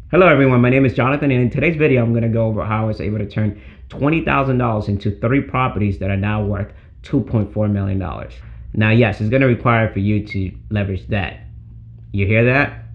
Hello everyone, my name is Jonathan, and in today's video I'm going to go over how I was able to turn $20,000 into 3 properties that are now worth $2.4 million. Now yes, it's going to require for you to leverage debt. You hear that?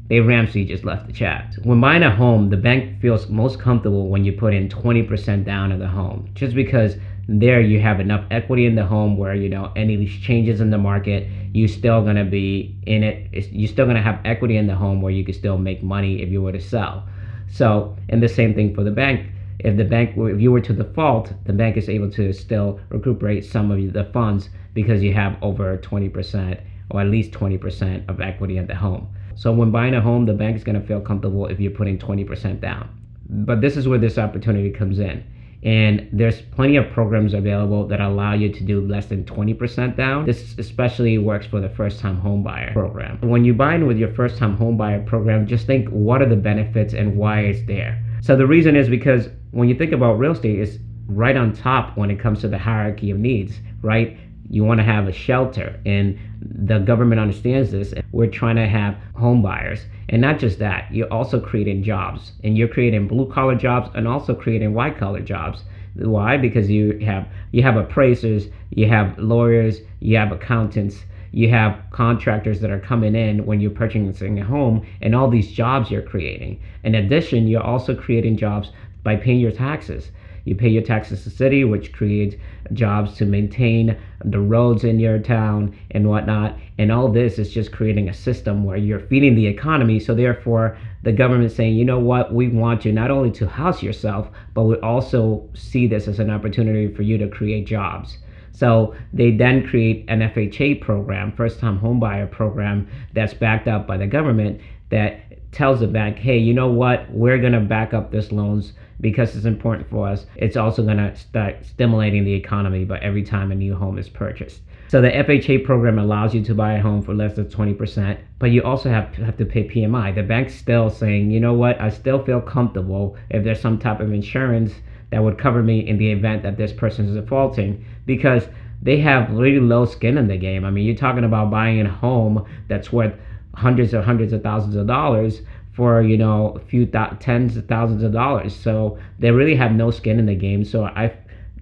Dave Ramsey just left the chat. When buying a home, the bank feels most comfortable when you put in 20% down of the home, just because there you have enough equity in the home where any of these changes in the market, you're still going to be in it. You're still going to have equity in the home where you can still make money if you were to sell. So, and the same thing for the bank. If you were to default, the bank is able to still recuperate some of the funds because you have over 20% or at least 20% of equity in the home. So when buying a home, the bank is going to feel comfortable if you're putting 20% down. But this is where this opportunity comes in. And there's plenty of programs available that allow you to do less than 20% down. This especially works for the first-time home buyer program. When you buy in with your first-time home buyer program, just think what are the benefits and why it's there. So the reason is because when you think about real estate, it's right on top when it comes to the hierarchy of needs, right? You want to have a shelter, and the government understands this. We're trying to have home buyers, and not just that, you're also creating jobs, and you're creating blue-collar jobs and also creating white-collar jobs. Why? Because you have appraisers, you have lawyers, you have accountants, you have contractors that are coming in when you're purchasing a home, and all these jobs you're creating. In addition, you're also creating jobs by paying your taxes. You pay your taxes to the city, which creates jobs to maintain the roads in your town and whatnot. And all this is just creating a system where you're feeding the economy. So therefore, the government saying, you know what, we want you not only to house yourself, but we also see this as an opportunity for you to create jobs. So they then create an FHA program, first-time homebuyer program, that's backed up by the government that tells the bank, hey, you know what, we're going to back up this loans because it's important for us. It's also going to start stimulating the economy by every time a new home is purchased. So the FHA program allows you to buy a home for less than 20%, but you also have to pay PMI. The bank's still saying, you know what, I still feel comfortable if there's some type of insurance that would cover me in the event that this person is defaulting, because they have really low skin in the game. I mean, you're talking about buying a home that's worth hundreds of thousands of dollars for a few tens of thousands of dollars. So they really have no skin in the game. So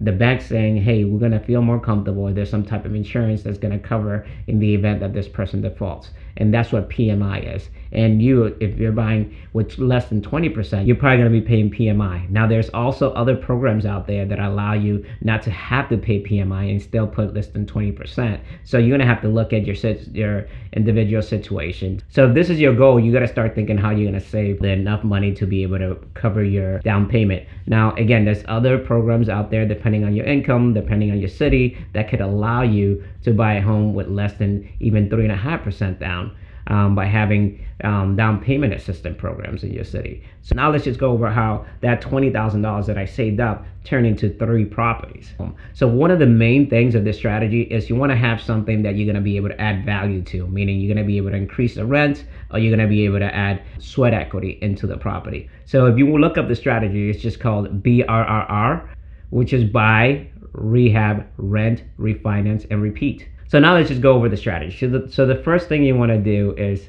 the bank's saying, hey, we're going to feel more comfortable if there's some type of insurance that's going to cover in the event that this person defaults. And that's what PMI is. And if you're buying with less than 20%, you're probably going to be paying PMI. Now, there's also other programs out there that allow you not to have to pay PMI and still put less than 20%. So you're going to have to look at your individual situation. So if this is your goal, you got to start thinking how you're going to save enough money to be able to cover your down payment. Now, again, there's other programs out there depending on your income, depending on your city, that could allow you to buy a home with less than even 3.5% down. By having down payment assistance programs in your city. So now let's just go over how that $20,000 that I saved up turned into 3 properties. So one of the main things of this strategy is you want to have something that you're going to be able to add value to, meaning you're going to be able to increase the rent, or you're going to be able to add sweat equity into the property. So if you look up the strategy, it's just called BRRR, which is buy, rehab, rent, refinance, and repeat. So now let's just go over the strategy. So the first thing you want to do is,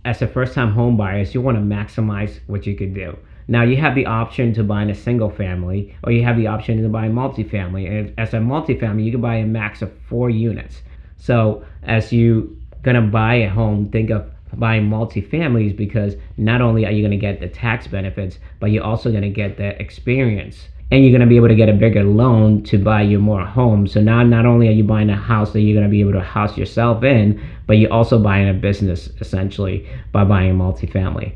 as a first-time home buyer, is you want to maximize what you could do. Now you have the option to buy in a single family, or you have the option to buy a multifamily. And as a multifamily, you can buy a max of 4 units. So as you gonna buy a home, think of buying multifamilies, because not only are you gonna get the tax benefits, but you're also gonna get the experience. And you're going to be able to get a bigger loan to buy you more homes. So now not only are you buying a house that you're going to be able to house yourself in, but you're also buying a business essentially by buying a multifamily,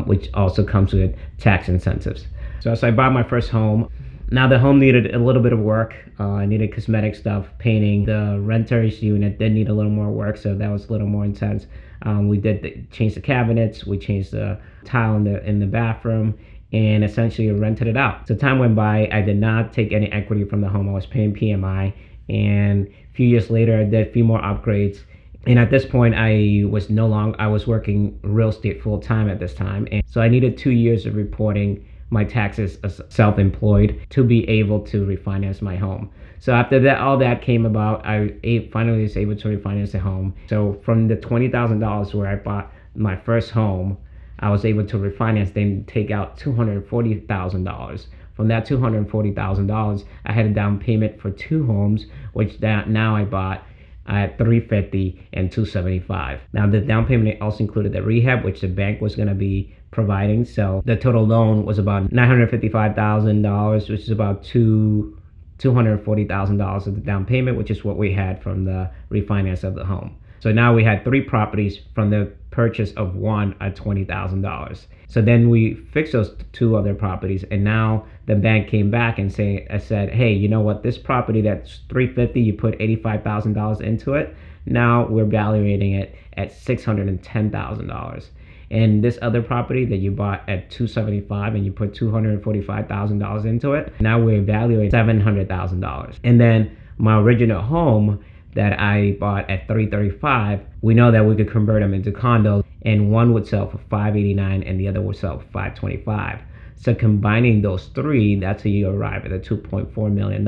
which also comes with tax incentives. So as I bought my first home, now the home needed a little bit of work. I needed cosmetic stuff, painting. The renter's unit did need a little more work, so that was a little more intense. We did change the cabinets, we changed the tile in the bathroom, and essentially rented it out. So time went by, I did not take any equity from the home. I was paying PMI, and a few years later, I did a few more upgrades. And at this point, I was working real estate full time at this time. And so I needed 2 years of reporting my taxes as self-employed to be able to refinance my home. So after that, all that came about, I finally was able to refinance the home. So from the $20,000 where I bought my first home, I was able to refinance, then take out $240,000. From that $240,000, I had a down payment for 2 homes, which that now I bought at $350 and $275. Now the down payment also included the rehab, which the bank was going to be providing. So the total loan was about $955,000, which is about $240,000 of the down payment, which is what we had from the refinance of the home. So now we had 3 properties from the purchase of one at $20,000. So then we fixed those 2 other properties, and now the bank came back and said, hey, you know what? This property that's $350, you put $85,000 into it. Now we're valuating it at $610,000. And this other property that you bought at $275 and you put $245,000 into it, now we're evaluating $700,000. And then my original home that I bought at $335, we know that we could convert them into condos, and one would sell for $589 and the other would sell for $525. So combining those 3, that's how you arrive at the $2.4 million.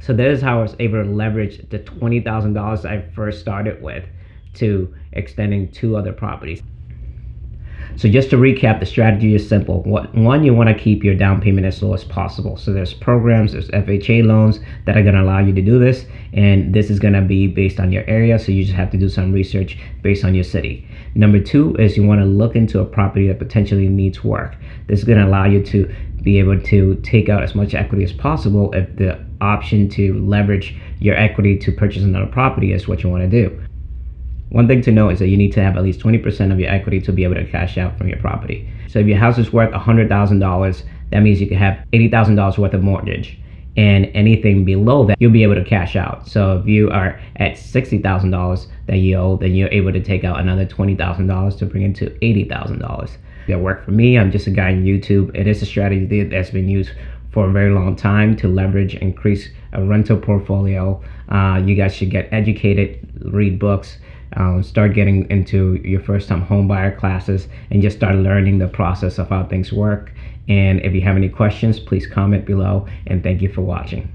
So that is how I was able to leverage the $20,000 I first started with to extending 2 other properties. So just to recap, the strategy is simple. One, you want to keep your down payment as low as possible. So there's programs, there's FHA loans that are going to allow you to do this. And this is going to be based on your area. So you just have to do some research based on your city. Number 2 is you want to look into a property that potentially needs work. This is going to allow you to be able to take out as much equity as possible if the option to leverage your equity to purchase another property is what you want to do. One thing to know is that you need to have at least 20% of your equity to be able to cash out from your property. So if your house is worth $100,000, that means you can have $80,000 worth of mortgage. And anything below that, you'll be able to cash out. So if you are at $60,000 that you owe, then you're able to take out another $20,000 to bring it to $80,000. That worked for me. I'm just a guy on YouTube. It is a strategy that's been used for a very long time to leverage, increase a rental portfolio. You guys should get educated, read books, start getting into your first time home buyer classes, and just start learning the process of how things work. And if you have any questions, please comment below, and thank you for watching.